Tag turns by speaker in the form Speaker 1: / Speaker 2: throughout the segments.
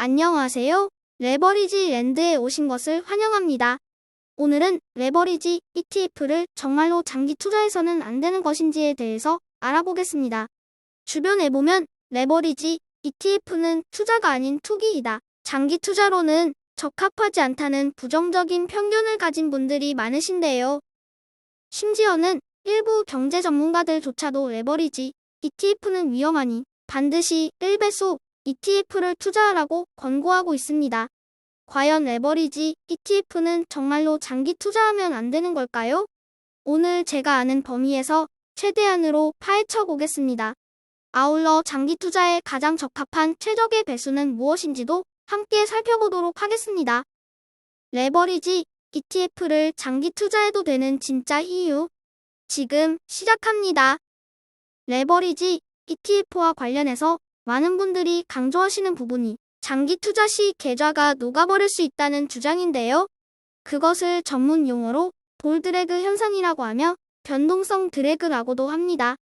Speaker 1: 안녕하세요. 레버리지 랜드에 오신 것을 환영합니다. 오늘은 레버리지 ETF를 정말로 장기 투자해서는 안 되는 것인지에 대해서 알아보겠습니다. 주변에 보면 레버리지 ETF는 투자가 아닌 투기이다. 장기 투자로는 적합하지 않다는 부정적인 편견을 가진 분들이 많으신데요. 심지어는 일부 경제 전문가들조차도 레버리지 ETF는 위험하니 반드시 1배속 ETF를 투자하라고 권고하고 있습니다. 과연 레버리지 ETF는 정말로 장기 투자하면 안 되는 걸까요? 오늘 제가 아는 범위에서 최대한으로 파헤쳐 보겠습니다. 아울러 장기 투자에 가장 적합한 최적의 배수는 무엇인지도 함께 살펴보도록 하겠습니다. 레버리지 ETF를 장기 투자해도 되는 진짜 이유. 지금 시작합니다. 레버리지 ETF와 관련해서 많은 분들이 강조하시는 부분이 장기 투자 시 계좌가 녹아버릴 수 있다는 주장인데요. 그것을 전문 용어로 볼 드래그 현상이라고 하며 변동성 드래그라고도 합니다.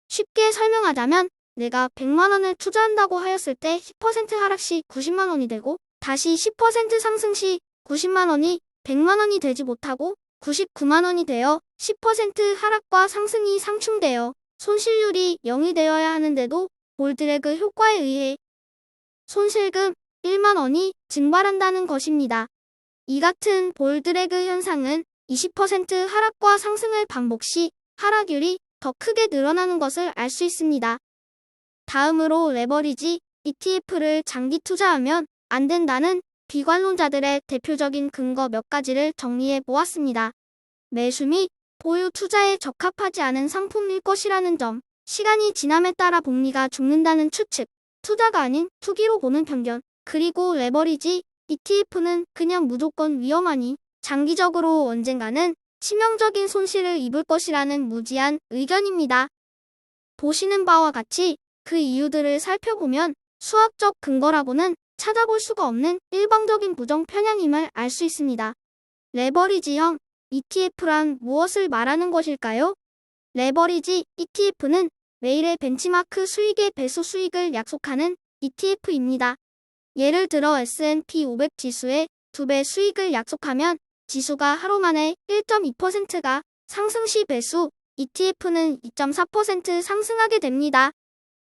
Speaker 1: 쉽게 설명하자면 내가 100만 원을 투자한다고 하였을 때 10% 하락 시 90만 원이 되고 다시 10% 상승 시 90만 원이 100만 원이 되지 못하고 99만 원이 되어 10% 하락과 상승이 상충되어 손실률이 0이 되어야 하는데도 볼 드래그 효과에 의해 손실금 1만 원이 증발한다는 것입니다. 이 같은 볼 드래그 현상은 20% 하락과 상승을 반복 시 하락률이 더 크게 늘어나는 것을 알 수 있습니다. 다음으로 레버리지 ETF를 장기 투자하면 안 된다는 비관론자들의 대표적인 근거 몇 가지를 정리해 보았습니다. 매수 및 보유 투자에 적합하지 않은 상품일 것이라는 점, 시간이 지남에 따라 복리가 죽는다는 추측, 투자가 아닌 투기로 보는 편견, 그리고 레버리지 ETF는 그냥 무조건 위험하니 장기적으로 언젠가는 치명적인 손실을 입을 것이라는 무지한 의견입니다. 보시는 바와 같이 그 이유들을 살펴보면 수학적 근거라고는 찾아볼 수가 없는 일방적인 부정 편향임을 알 수 있습니다. 레버리지형 ETF란 무엇을 말하는 것일까요? 레버리지 ETF는 매일의 벤치마크 수익의 배수 수익을 약속하는 ETF입니다. 예를 들어 S&P 500 지수의 2배 수익을 약속하면 지수가 하루 만에 1.2%가 상승 시 배수 ETF는 2.4% 상승하게 됩니다.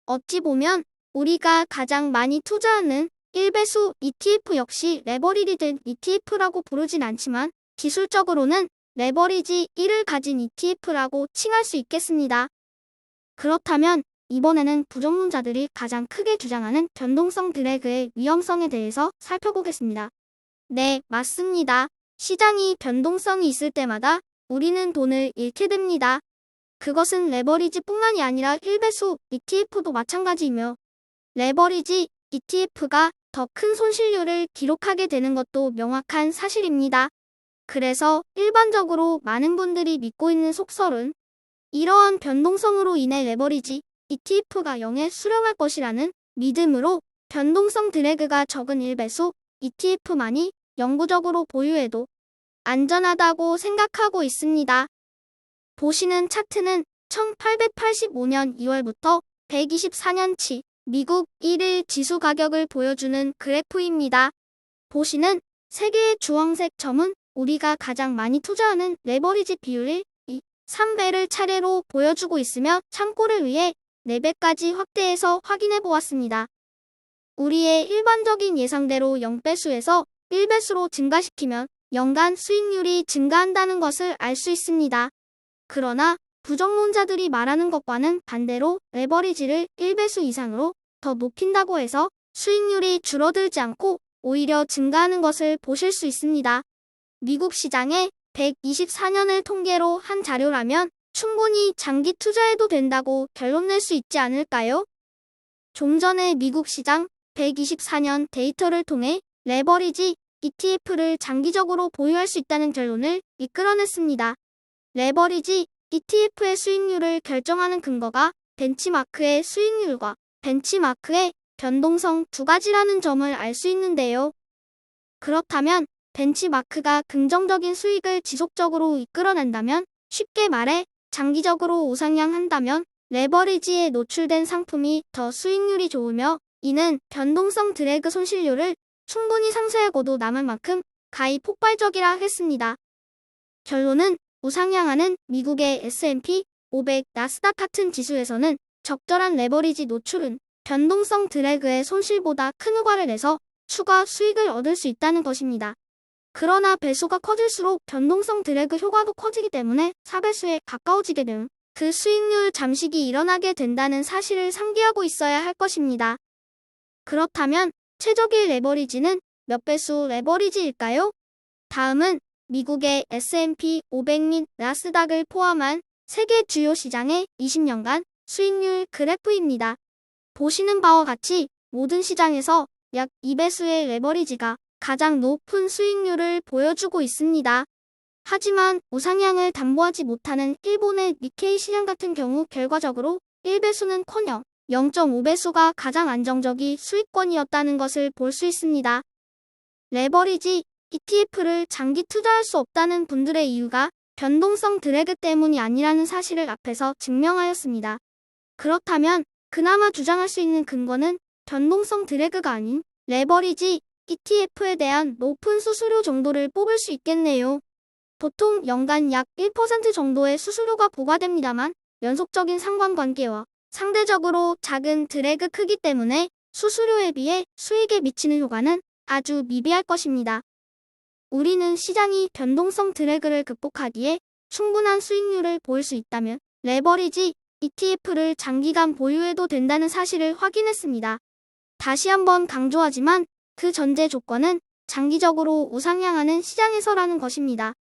Speaker 1: 어찌 보면 우리가 가장 많이 투자하는 1배수 ETF 역시 레버리지 ETF라고 부르진 않지만 기술적으로는 레버리지 1을 가진 ETF라고 칭할 수 있겠습니다. 그렇다면 이번에는 부정론자들이 가장 크게 주장하는 변동성 드래그의 위험성에 대해서 살펴보겠습니다. 네, 맞습니다. 시장이 변동성이 있을 때마다 우리는 돈을 잃게 됩니다. 그것은 레버리지뿐만이 아니라 1배수 ETF도 마찬가지이며 레버리지 ETF가 더 큰 손실률을 기록하게 되는 것도 명확한 사실입니다. 그래서 일반적으로 많은 분들이 믿고 있는 속설은 이러한 변동성으로 인해 레버리지 ETF가 0에 수렴할 것이라는 믿음으로 변동성 드래그가 적은 1배수 ETF만이 영구적으로 보유해도 안전하다고 생각하고 있습니다. 보시는 차트는 1885년 2월부터 124년치 미국 1일 지수 가격을 보여주는 그래프입니다. 보시는 세 개의 주황색 점은 우리가 가장 많이 투자하는 레버리지 비율을 3배를 차례로 보여주고 있으며 참고를 위해 4배까지 확대해서 확인해 보았습니다. 우리의 일반적인 예상대로 0배수에서 1배수로 증가시키면 연간 수익률이 증가한다는 것을 알 수 있습니다. 그러나 부정론자들이 말하는 것과는 반대로 레버리지를 1배수 이상으로 더 높인다고 해서 수익률이 줄어들지 않고 오히려 증가하는 것을 보실 수 있습니다. 미국 시장의 124년을 통계로 한 자료라면 충분히 장기 투자해도 된다고 결론 낼 수 있지 않을까요? 좀 전에 미국 시장 124년 데이터를 통해 레버리지 ETF를 장기적으로 보유할 수 있다는 결론을 이끌어냈습니다. 레버리지 ETF의 수익률을 결정하는 근거가 벤치마크의 수익률과 벤치마크의 변동성 두 가지라는 점을 알 수 있는데요. 그렇다면 벤치마크가 긍정적인 수익을 지속적으로 이끌어낸다면, 쉽게 말해 장기적으로 우상향한다면 레버리지에 노출된 상품이 더 수익률이 좋으며 이는 변동성 드래그 손실률을 충분히 상쇄하고도 남을 만큼 가히 폭발적이라 하겠습니다. 결론은 우상향하는 미국의 S&P 500, 나스닥 같은 지수에서는 적절한 레버리지 노출은 변동성 드래그의 손실보다 큰 효과를 내서 추가 수익을 얻을 수 있다는 것입니다. 그러나 배수가 커질수록 변동성 드래그 효과도 커지기 때문에 4배수에 가까워지게 되면 그 수익률 잠식이 일어나게 된다는 사실을 상기하고 있어야 할 것입니다. 그렇다면 최적의 레버리지는 몇 배수 레버리지일까요? 다음은 미국의 S&P 500 및 나스닥을 포함한 세계 주요 시장의 20년간 수익률 그래프입니다. 보시는 바와 같이 모든 시장에서 약 2배수의 레버리지가 가장 높은 수익률을 보여주고 있습니다. 하지만 우상향을 담보하지 못하는 일본의 니케이 시장 같은 경우 결과적으로 1배수는커녕 0.5배수가 가장 안정적인 수익권이었다는 것을 볼 수 있습니다. 레버리지 ETF를 장기 투자할 수 없다는 분들의 이유가 변동성 드래그 때문이 아니라는 사실을 앞에서 증명하였습니다. 그렇다면 그나마 주장할 수 있는 근거는 변동성 드래그가 아닌 레버리지 ETF에 대한 높은 수수료 정도를 뽑을 수 있겠네요. 보통 연간 약 1% 정도의 수수료가 부과됩니다만 연속적인 상관관계와 상대적으로 작은 드래그 크기 때문에 수수료에 비해 수익에 미치는 효과는 아주 미비할 것입니다. 우리는 시장이 변동성 드래그를 극복하기에 충분한 수익률을 보일 수 있다면 레버리지 ETF를 장기간 보유해도 된다는 사실을 확인했습니다. 다시 한번 강조하지만 그 전제 조건은 장기적으로 우상향하는 시장에서라는 것입니다.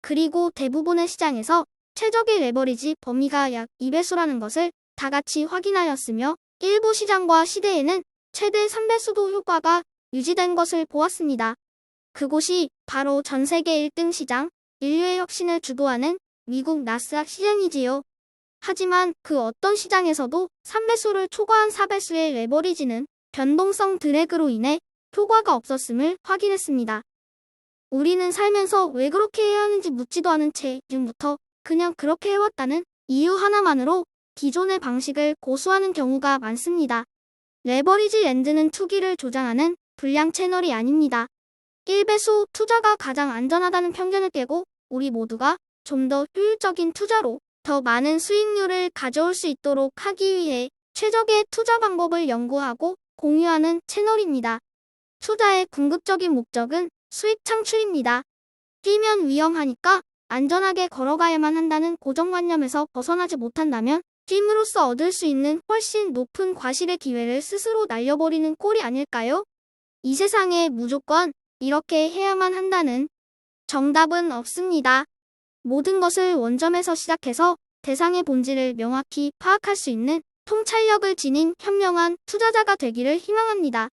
Speaker 1: 그리고 대부분의 시장에서 최적의 레버리지 범위가 약 2배수라는 것을 다 같이 확인하였으며 일부 시장과 시대에는 최대 3배수도 효과가 유지된 것을 보았습니다. 그곳이 바로 전 세계 1등 시장, 인류의 혁신을 주도하는 미국 나스닥 시장이지요. 하지만 그 어떤 시장에서도 3배수를 초과한 4배수의 레버리지는 변동성 드래그로 인해 효과가 없었음을 확인했습니다. 우리는 살면서 왜 그렇게 해야 하는지 묻지도 않은 채 지금부터 그냥 그렇게 해왔다는 이유 하나만으로 기존의 방식을 고수하는 경우가 많습니다. 레버리지 랜드는 투기를 조장하는 불량 채널이 아닙니다. 1배수 투자가 가장 안전하다는 편견을 깨고 우리 모두가 좀 더 효율적인 투자로 더 많은 수익률을 가져올 수 있도록 하기 위해 최적의 투자 방법을 연구하고 공유하는 채널입니다. 투자의 궁극적인 목적은 수익 창출입니다. 뛰면 위험하니까 안전하게 걸어가야만 한다는 고정관념에서 벗어나지 못한다면 뛰므로써 얻을 수 있는 훨씬 높은 과실의 기회를 스스로 날려버리는 꼴이 아닐까요? 이 세상에 무조건 이렇게 해야만 한다는 정답은 없습니다. 모든 것을 원점에서 시작해서 대상의 본질을 명확히 파악할 수 있는 통찰력을 지닌 현명한 투자자가 되기를 희망합니다.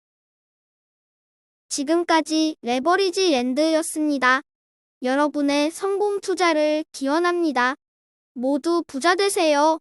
Speaker 1: 지금까지 레버리지 랜드였습니다. 여러분의 성공 투자를 기원합니다. 모두 부자 되세요.